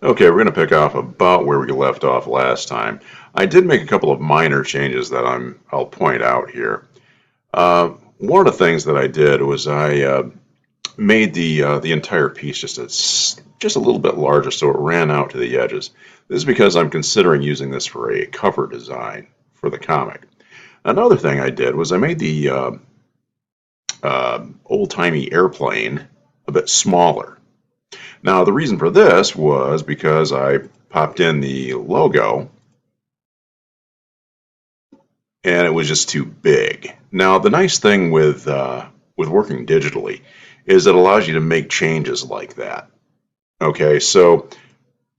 Okay, we're going to pick off about where we left off last time. I did make a couple of minor changes that I'll point out here. One of the things that I did was I made the entire piece just a little bit larger, so it ran out to the edges. This is because I'm considering using this for a cover design for the comic. Another thing I did was I made the old-timey airplane a bit smaller. Now, the reason for this was because I popped in the logo and it was just too big. Now, the nice thing with working digitally is it allows you to make changes like that. Okay, so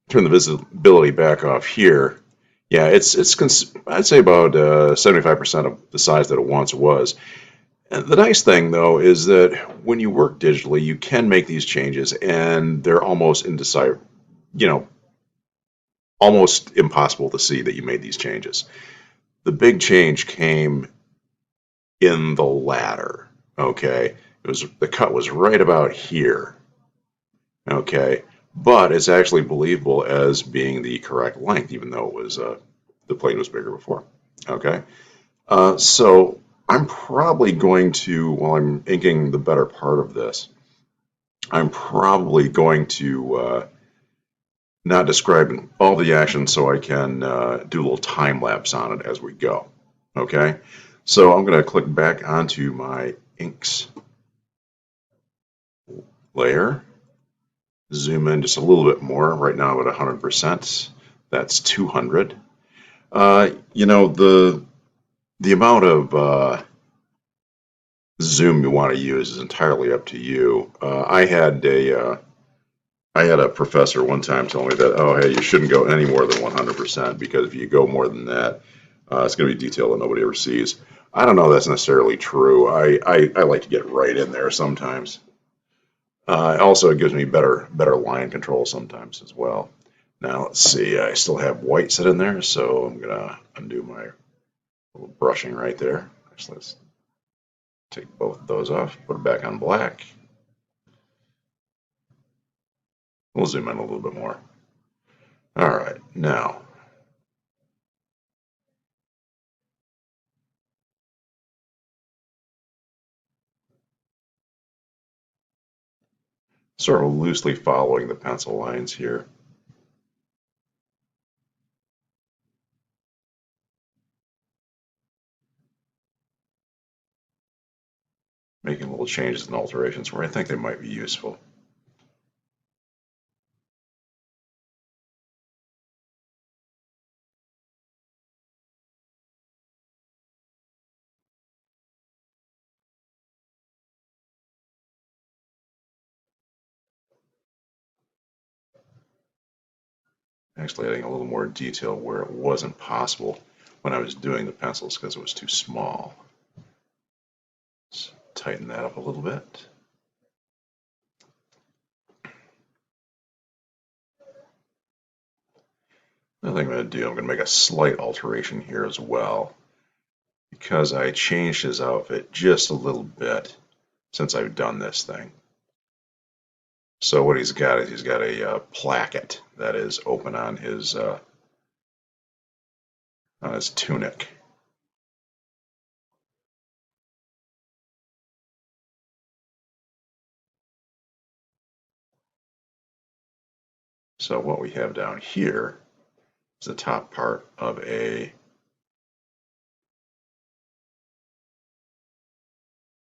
turn the visibility back off here. Yeah, I'd say about 75% of the size that it once was. And the nice thing though is that when you work digitally, you can make these changes, and they're almost indecipherable, you know, almost impossible to see that you made these changes. The big change came in the ladder. Okay, the cut was right about here. Okay, but it's actually believable as being the correct length, even though it was the plane was bigger before. Okay, so I'm probably going to, while I'm inking the better part of this, I'm probably going to not describe all the action so I can do a little time lapse on it as we go. Okay, so I'm going to click back onto my inks layer, zoom in just a little bit more. Right now I'm at 100%. That's 200. The amount of zoom you want to use is entirely up to you. I had a professor one time tell me that, oh, hey, you shouldn't go any more than 100% because if you go more than that, it's going to be detail that nobody ever sees. I don't know if that's necessarily true. I like to get right in there sometimes. Also, it gives me better line control sometimes as well. Now, let's see. I still have white set in there, so I'm going to undo my little brushing right there. Actually, let's take both of those off, put it back on black. We'll zoom in a little bit more. All right, now sort of loosely following the pencil lines here. Making little changes and alterations where I think they might be useful. Actually adding a little more detail where it wasn't possible when I was doing the pencils because it was too small. Let's tighten that up a little bit. Another thing I'm going to do, I'm going to make a slight alteration here as well because I changed his outfit just a little bit since I've done this thing. So what he's got is he's got a placket that is open on his tunic. So what we have down here is the top part of a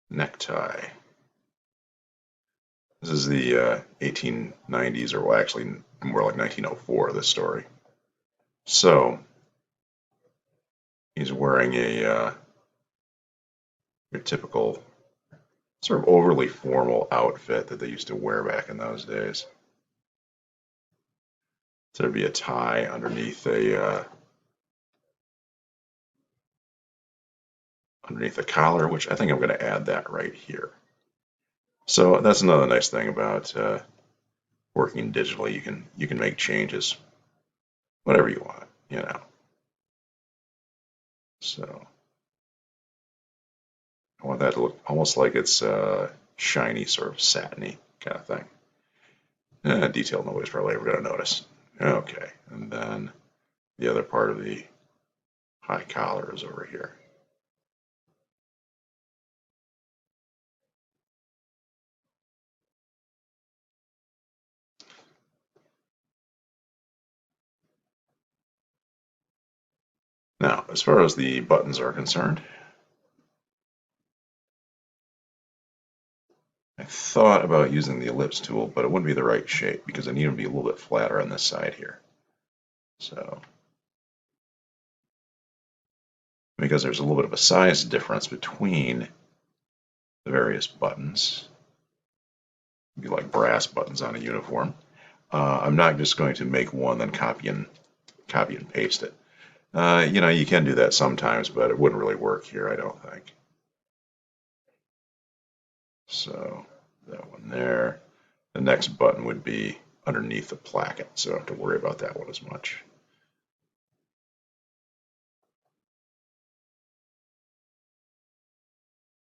necktie. This is the 1890s, or well, actually more like 1904, this story. So he's wearing your typical sort of overly formal outfit that they used to wear back in those days. So there'd be a tie underneath the collar, which I think I'm going to add that right here. So that's another nice thing about working digitally. You can make changes whatever you want, you know. So I want that to look almost like it's shiny, sort of satiny kind of thing. Detail nobody's probably ever going to notice. Okay, and then the other part of the high collar is over here. Now, as far as the buttons are concerned, I thought about using the ellipse tool, but it wouldn't be the right shape because I need them to be a little bit flatter on this side here. So, because there's a little bit of a size difference between the various buttons, it'd be like brass buttons on a uniform. I'm not just going to make one, then copy and paste it. You can do that sometimes, but it wouldn't really work here, I don't think. So that one there. The next button would be underneath the placket, so I don't have to worry about that one as much.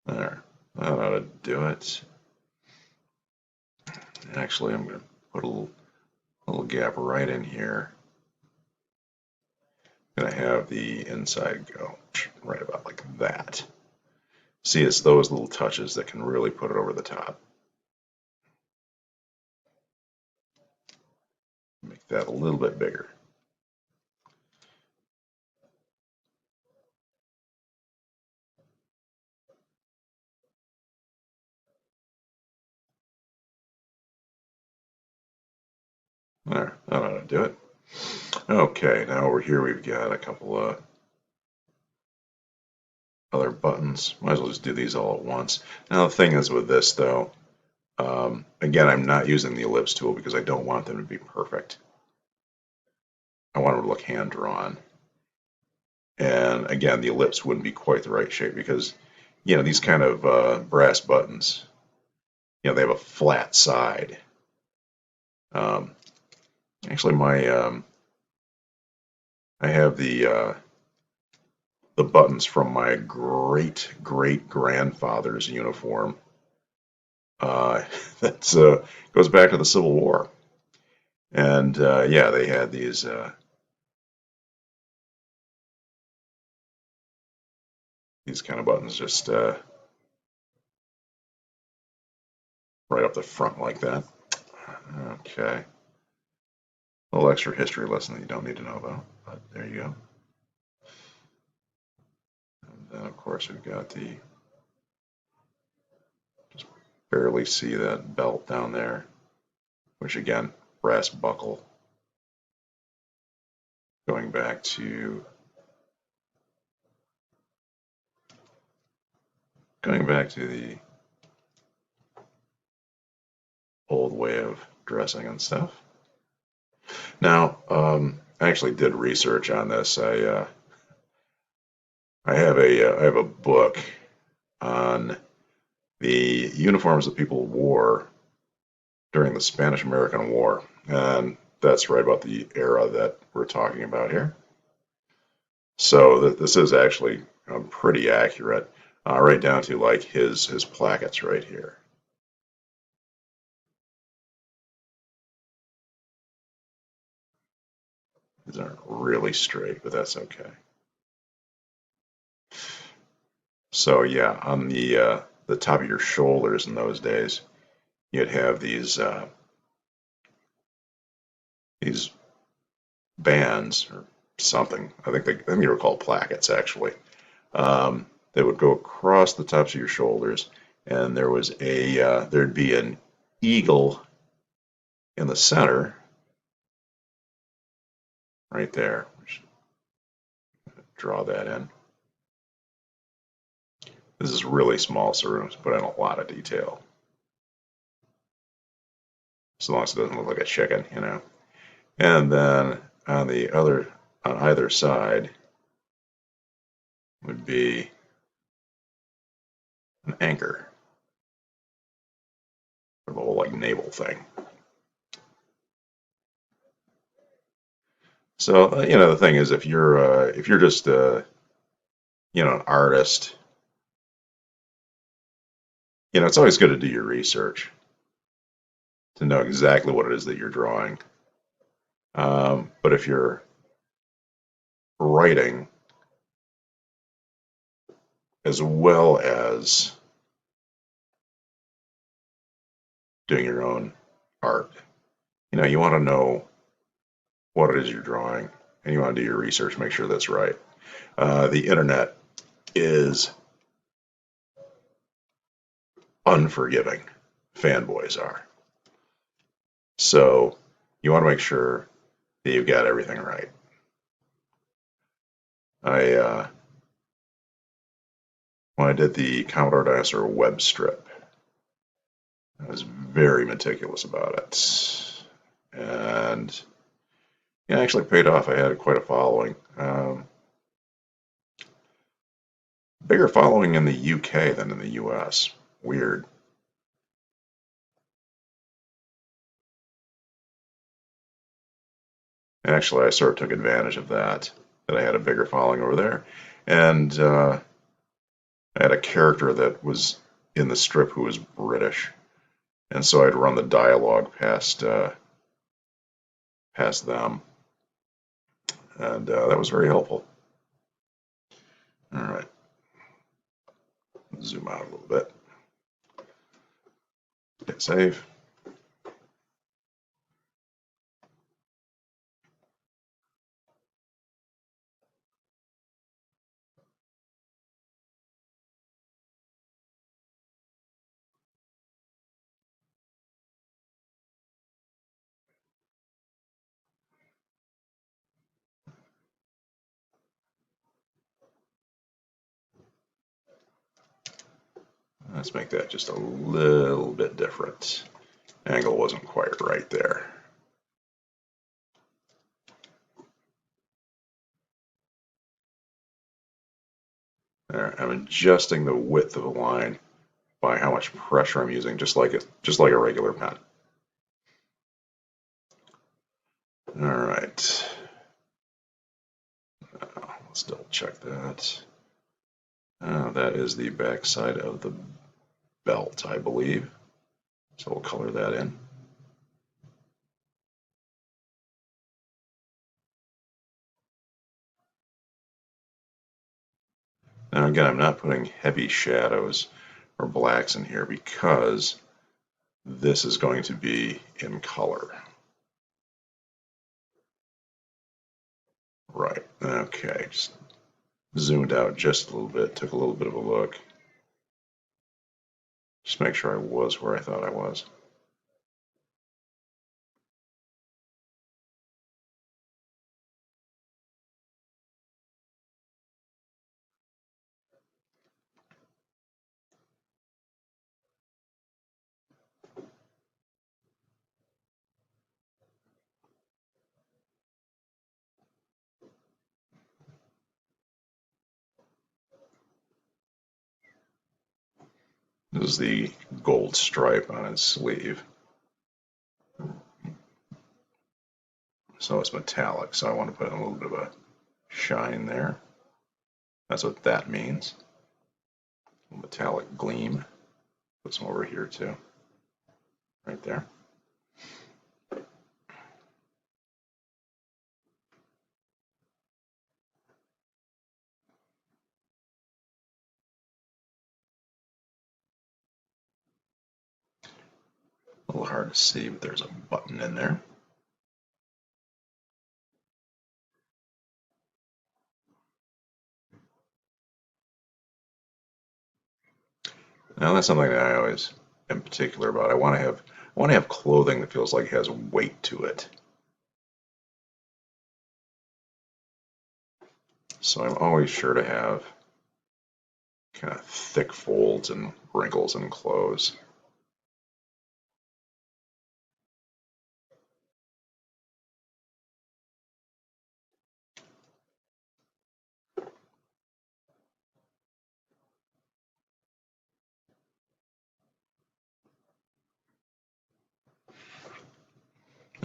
There, that ought to do it. Actually, I'm going to put a little gap right in here. I'm going to have the inside go right about like that. See, it's those little touches that can really put it over the top. Make that a little bit bigger. There, that ought to do it. Okay, now over here we've got a couple of other buttons. Might as well just do these all at once. Now the thing is with this though, again, I'm not using the ellipse tool because I don't want them to be perfect. I want them to look hand drawn. And again, the ellipse wouldn't be quite the right shape because, these kind of brass buttons, they have a flat side. Actually, I have the buttons from my great great grandfather's uniform. That goes back to the Civil War, and yeah, they had these kind of buttons just right up the front like that. Okay, a little extra history lesson that you don't need to know about, but there you go. And then of course we've got the just barely see that belt down there, which again, brass buckle. Going back to the old way of dressing and stuff. Now, I actually did research on this. I have a book on the uniforms that people wore during the Spanish-American War, and that's right about the era that we're talking about here. So this is actually pretty accurate, right down to like his plackets right here. These aren't really straight, but that's okay. So yeah, on the top of your shoulders in those days, you'd have these bands or something. I think they were called plackets actually. They would go across the tops of your shoulders, and there'd be an eagle in the center, right there. Draw that in. This is really small, so we're going to put in a lot of detail, as long as it doesn't look like a chicken. And then on either side would be an anchor, the whole like naval thing. So the thing is, if you're just an artist, it's always good to do your research to know exactly what it is that you're drawing. But if you're writing as well as doing your own art, you want to know what it is you're drawing, and you want to do your research, make sure that's right. The internet is unforgiving. Fanboys are. So you want to make sure that you've got everything right. When I did the Commodore Dinosaur web strip, I was very meticulous about it, and it actually paid off. I had quite a following. Bigger following in the UK than in the US. Weird. Actually, I sort of took advantage of that I had a bigger following over there. And I had a character that was in the strip who was British. And so I'd run the dialogue past them. And that was very helpful. All right. Zoom out a little bit. Hit save. Let's make that just a little bit different. Angle wasn't quite right there. There, I'm adjusting the width of the line by how much pressure I'm using, just like a regular pen. All right. Let's double check that. That is the back side of the belt, I believe. So we'll color that in. Now again, I'm not putting heavy shadows or blacks in here because this is going to be in color. Right, okay, just zoomed out just a little bit, took a little bit of a look. Just make sure I was where I thought I was. This is the gold stripe on its sleeve. So it's metallic, so I want to put in a little bit of a shine there. That's what that means. Metallic gleam. Put some over here too. Right there. A little hard to see, but there's a button in there. Now that's something that I always am particular about. I want to have clothing that feels like it has weight to it. So I'm always sure to have kind of thick folds and wrinkles in clothes.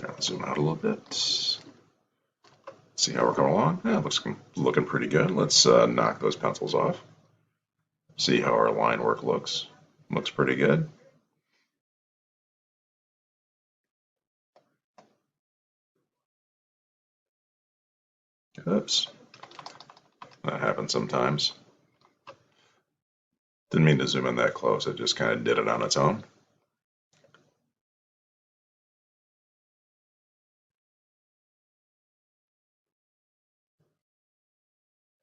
Now let's zoom out a little bit. See how we're coming along. Yeah, looks looking pretty good. Let's knock those pencils off. See how our line work looks. Looks pretty good. Oops, that happens sometimes. Didn't mean to zoom in that close, it just kind of did it on its own.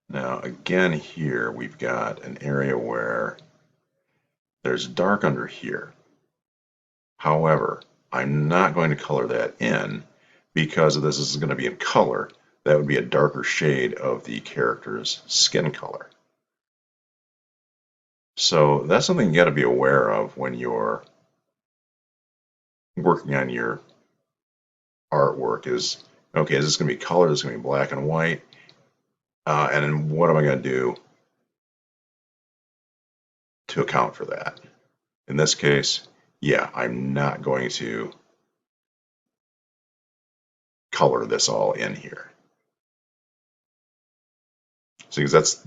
Now again here we've got an area where there's dark under here. However, I'm not going to color that in because this is going to be in color. That would be a darker shade of the character's skin color. So that's something you got to be aware of when you're working on your artwork is, okay, is this going to be color? Is this going to be black and white? And then what am I going to do to account for that? In this case, yeah, I'm not going to color this all in here. So, because that's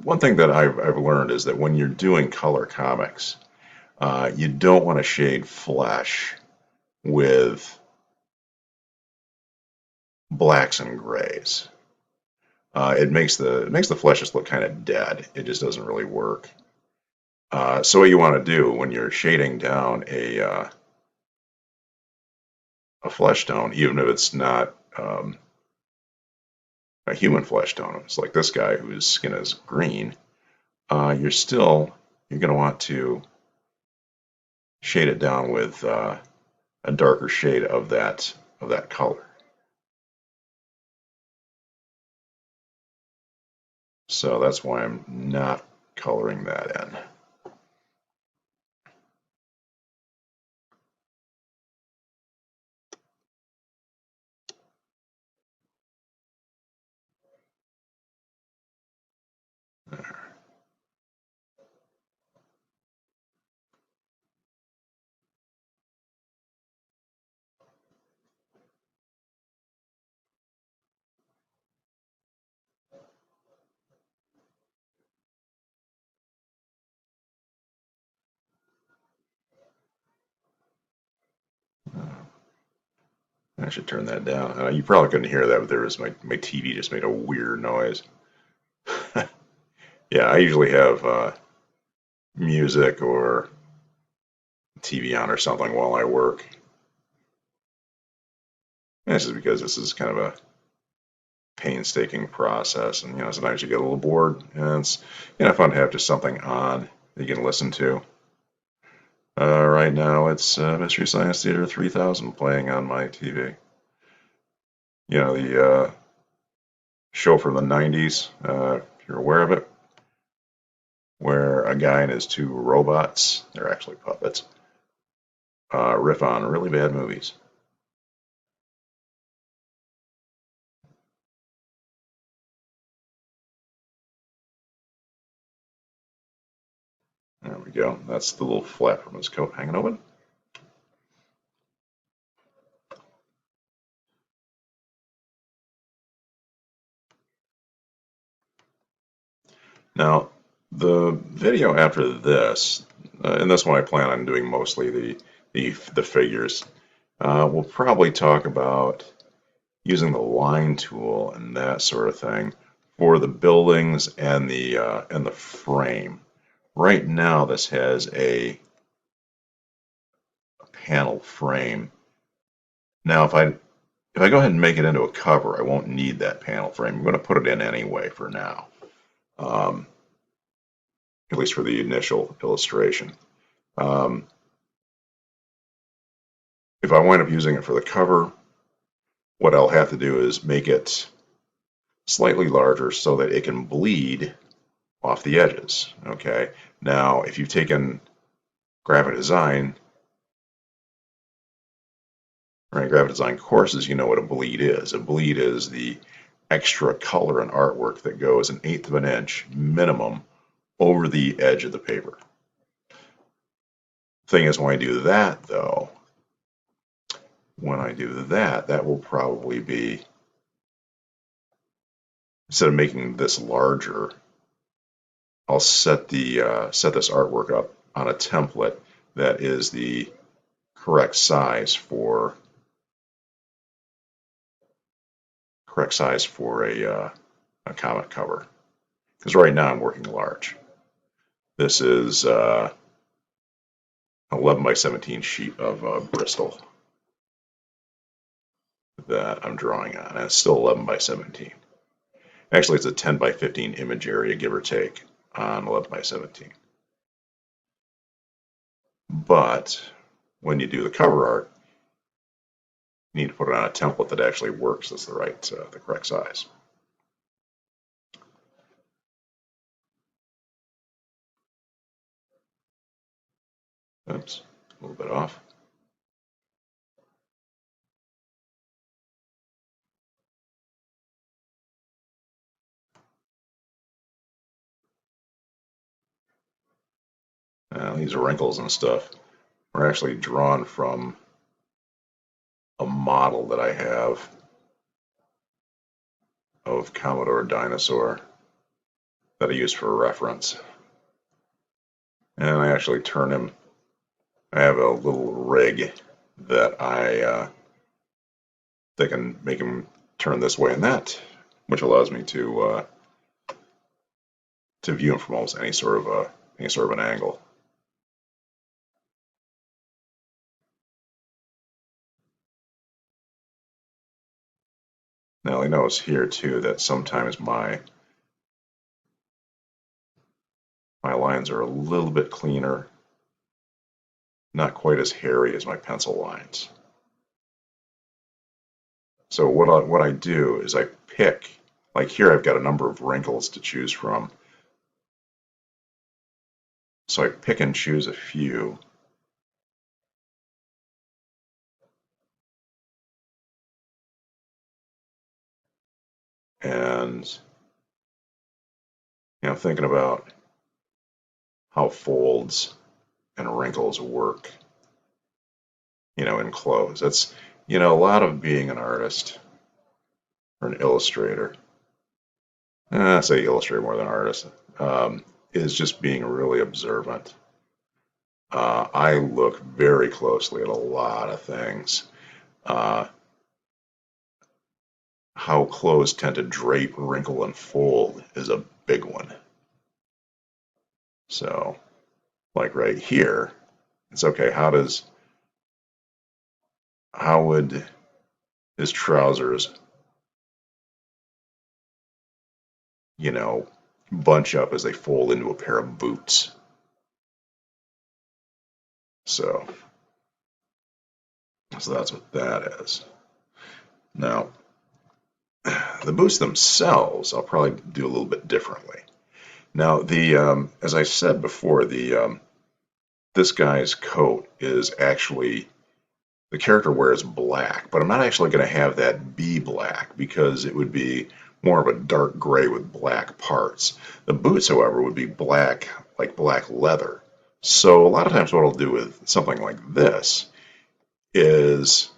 one thing that I've learned is that when you're doing color comics, you don't want to shade flesh with blacks and grays. It makes the flesh just look kind of dead. It just doesn't really work. So what you want to do when you're shading down a flesh tone, even if it's not a human flesh tone, it's like this guy whose skin is green, you're going to want to shade it down with a darker shade of that color. So that's why I'm not coloring that in. I should turn that down. You probably couldn't hear that, but there was my TV just made a weird noise. Yeah, I usually have music or TV on or something while I work. And this is because this is kind of a painstaking process, and sometimes you get a little bored, and it's fun to have just something on that you can listen to. Right now, it's Mystery Science Theater 3000 playing on my TV. The show from the 90s, if you're aware of it, where a guy and his two robots, they're actually puppets, riff on really bad movies. There we go. That's the little flap from his coat hanging open. Now, the video after this, and this one I plan on doing mostly the figures. We'll probably talk about using the line tool and that sort of thing for the buildings and the frame. Right now, this has a panel frame. Now, if I go ahead and make it into a cover, I won't need that panel frame. I'm going to put it in anyway for now, um, at least for the initial illustration. Um, if I wind up using it for the cover, what I'll have to do is make it slightly larger so that it can bleed off the edges. Okay. Now, if you've taken graphic design, right, graphic design courses, you know what a bleed is. A bleed is the extra color and artwork that goes 1/8 of an inch minimum over the edge of the paper. Thing is, when I do that, though, that will probably be, instead of making this larger, I'll set this artwork up on a template that is the correct size for correct size for a comic cover. Because right now I'm working large. This is 11 by 17 sheet of Bristol that I'm drawing on, and it's still 11 by 17. Actually, it's a 10 by 15 image area, give or take, on 11 by 17. But when you do the cover art, you need to put it on a template that actually works as the correct size. Oops, a little bit off. These wrinkles and stuff are actually drawn from a model that I have of Commodore Dinosaur that I use for reference. And I actually turn him, I have a little rig that that can make him turn this way and that, which allows me to view him from almost any sort of an angle. Now I notice here too that sometimes my lines are a little bit cleaner, not quite as hairy as my pencil lines. So what I do is I pick, like here I've got a number of wrinkles to choose from. So I pick and choose a few. And thinking about how folds and wrinkles work, in clothes. That's, a lot of being an artist or an illustrator. I say illustrator more than artist, is just being really observant. I look very closely at a lot of things. How clothes tend to drape, wrinkle, and fold is a big one. So, like right here, it's okay. How would his trousers, bunch up as they fold into a pair of boots? So that's what that is. Now, the boots themselves, I'll probably do a little bit differently. Now, as I said before, this guy's coat is actually, the character wears black, but I'm not actually going to have that be black because it would be more of a dark gray with black parts. The boots, however, would be black, like black leather. So a lot of times what I'll do with something like this is,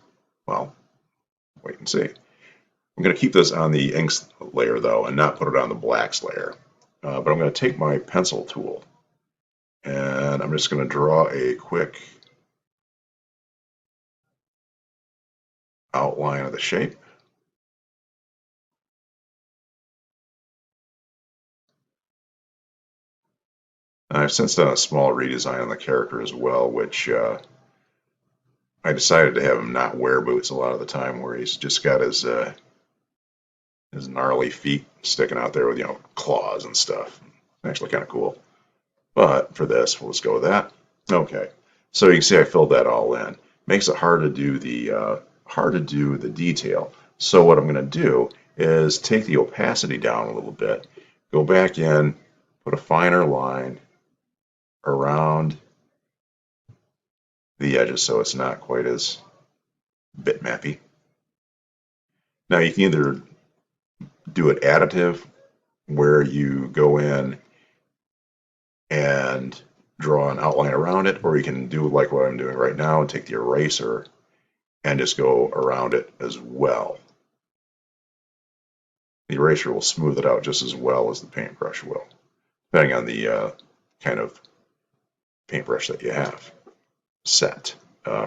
well, wait and see. I'm going to keep this on the inks layer though and not put it on the blacks layer. But I'm going to take my pencil tool and I'm just going to draw a quick outline of the shape. And I've since done a small redesign on the character as well, which I decided to have him not wear boots a lot of the time, where he's just got his gnarly feet sticking out there with claws and stuff. Actually, kind of cool. But for this, we'll just go with that. Okay, so you can see I filled that all in. Makes it hard to do the detail. So what I'm going to do is take the opacity down a little bit, go back in, put a finer line around the edges so it's not quite as bitmappy. Now you can either do it additive, where you go in and draw an outline around it, or you can do like what I'm doing right now and take the eraser and just go around it as well. The eraser will smooth it out just as well as the paintbrush will, depending on the kind of paintbrush that you have set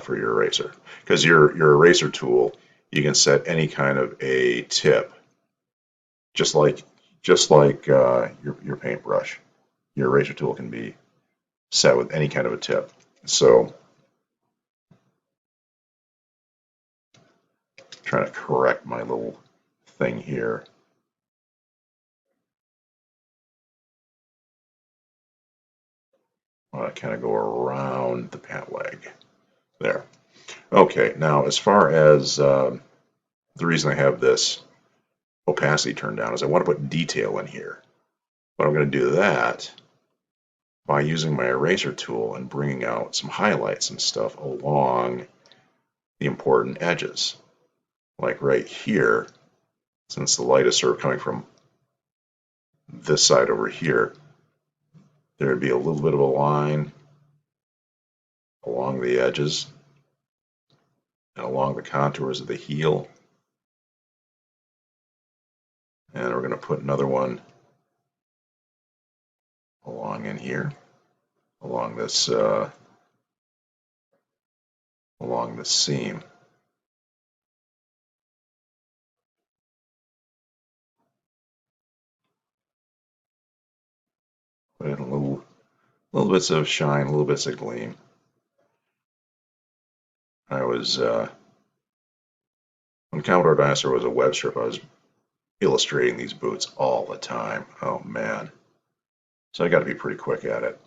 for your eraser. Because your eraser tool, you can set any kind of a tip, just like your paintbrush. Your eraser tool can be set with any kind of a tip. So, trying to correct my little thing here. I want to kind of go around the pant leg. There. Okay, now as far as the reason I have this opacity turned down is I want to put detail in here. But I'm going to do that by using my eraser tool and bringing out some highlights and stuff along the important edges. Like right here, since the light is sort of coming from this side over here, there would be a little bit of a line along the edges and along the contours of the heel. And we're going to put another one along in here, along this seam. Put in a little bits of shine, little bits of gleam. I was when Commodore Dinosaur was a web strip, I was illustrating these boots all the time. Oh man. So I got to be pretty quick at it.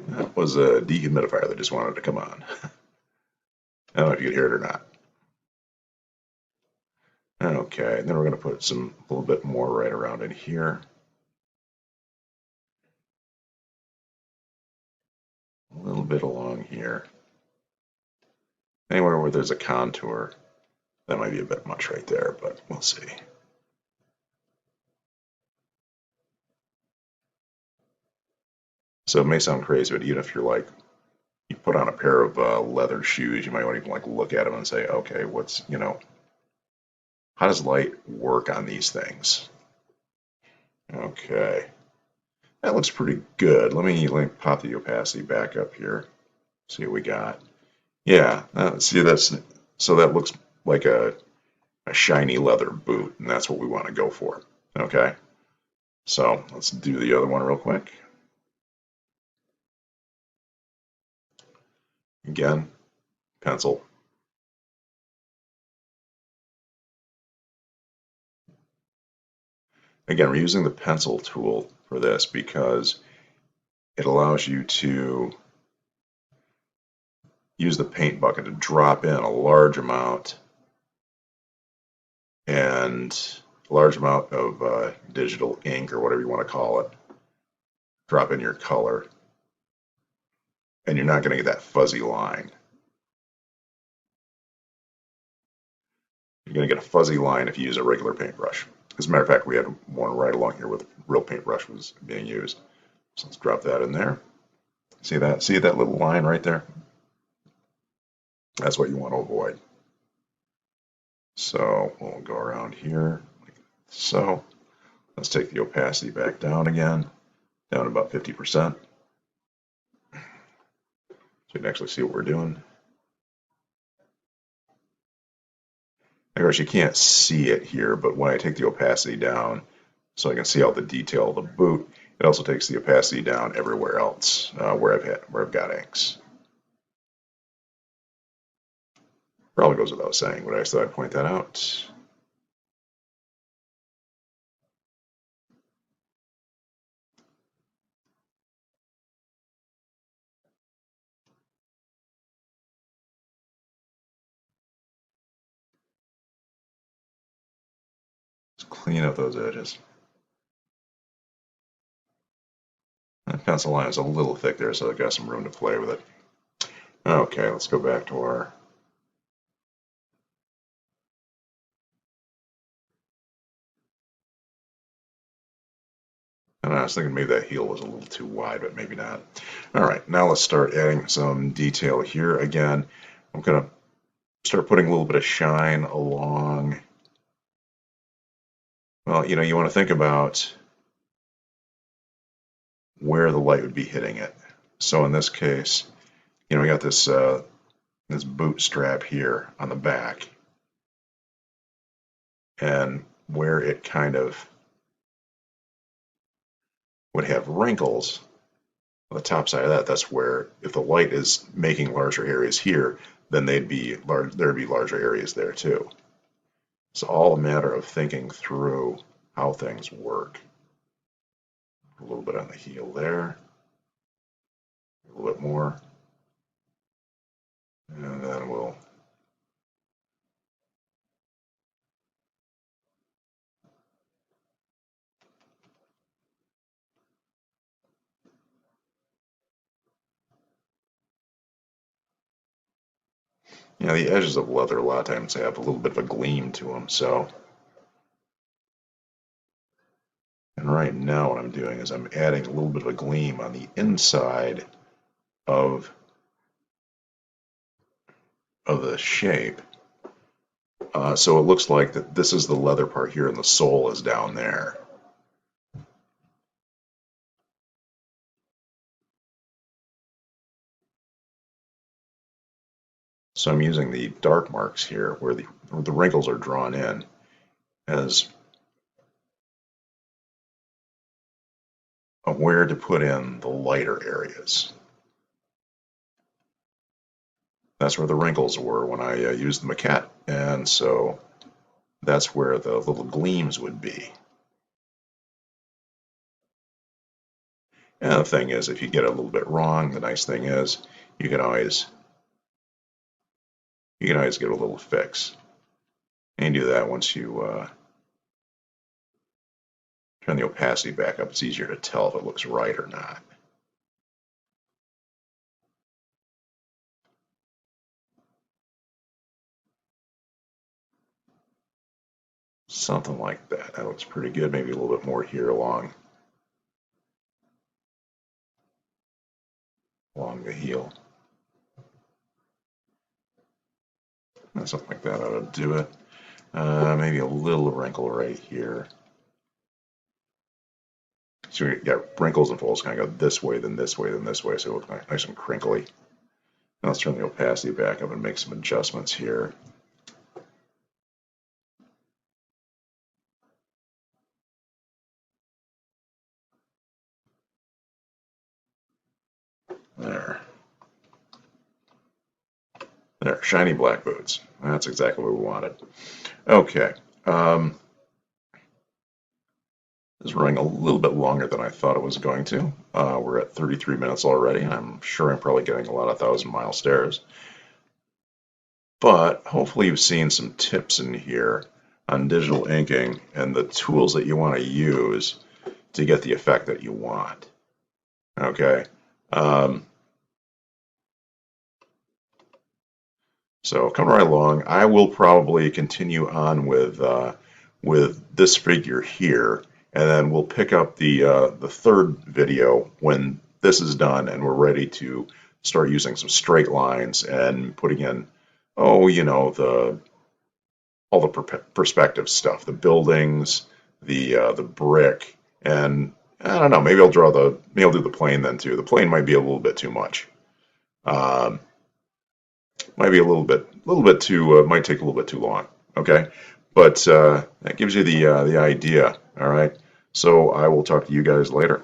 That was a dehumidifier that just wanted to come on. I don't know if you could hear it or not. Okay, and then we're going to put a little bit more right around in here. A little bit along here. Anywhere where there's a contour. That might be a bit much right there, but we'll see. So it may sound crazy, but even if you're like, you put on a pair of leather shoes, you might want to even like look at them and say, okay, how does light work on these things? Okay, that looks pretty good. Let me pop the opacity back up here. See what we got. Yeah, see so that looks like a shiny leather boot, and that's what we want to go for. Okay, so let's do the other one real quick. Again, pencil. Again, we're using the pencil tool for this because it allows you to use the paint bucket to drop in a large amount of digital ink or whatever you want to call it. Drop in your color, and you're not going to get that fuzzy line. You're going to get a fuzzy line if you use a regular paintbrush. As a matter of fact, we had one right along here where the real paintbrush was being used. So let's drop that in there. See that? See that little line right there? That's what you want to avoid. So we'll go around here like so. Let's take the opacity back down again, down to about 50%. So you can actually see what we're doing. Of course, you can't see it here, but when I take the opacity down so I can see all the detail of the boot, it also takes the opacity down everywhere else where I've got inks. Probably goes without saying, but I thought I'd point that out. Let's clean up those edges. That pencil line is a little thick there, so I've got some room to play with it. Okay, let's go back to our and I was thinking maybe that heel was a little too wide, but maybe not. All right, now let's start adding some detail here. Again, I'm going to start putting a little bit of shine along Well, you want to think about where the light would be hitting it. So in this case, we got this boot strap here on the back, and where it kind of would have wrinkles on the top side of that, that's where if the light is making larger areas here, then there'd be larger areas there too. It's all a matter of thinking through how things work. A little bit on the heel there, a little bit more, and then we'll the edges of leather a lot of times have a little bit of a gleam to them. So, and right now what I'm doing is I'm adding a little bit of a gleam on the inside of the shape. So it looks like that this is the leather part here and the sole is down there. So I'm using the dark marks here where the wrinkles are drawn in as where to put in the lighter areas. That's where the wrinkles were when I used the maquette, and so that's where the little gleams would be. And the thing is, if you get it a little bit wrong, the nice thing is you can always get a little fix. And you do that once you turn the opacity back up. It's easier to tell if it looks right or not. Something like that. That looks pretty good. Maybe a little bit more here along the heel. And something like that ought to do it. Maybe a little wrinkle right here. So you got wrinkles and folds kind of go this way, then this way, then this way, so it looks nice and crinkly. Now let's turn the opacity back up and make some adjustments here. There. There, shiny black boots. That's exactly what we wanted. Okay. This is running a little bit longer than I thought it was going to. We're at 33 minutes already. I'm sure I'm probably getting a lot of 1,000-mile stares. But hopefully you've seen some tips in here on digital inking and the tools that you want to use to get the effect that you want. Okay. So coming right along, I will probably continue on with this figure here, and then we'll pick up the third video when this is done and we're ready to start using some straight lines and putting in, all the perspective stuff, the buildings, the brick, and I don't know, maybe I'll do the plane then too. The plane might be a little bit too much. Might be a little bit too, might take a little bit too long. Okay, but that gives you the idea. All right. So I will talk to you guys later.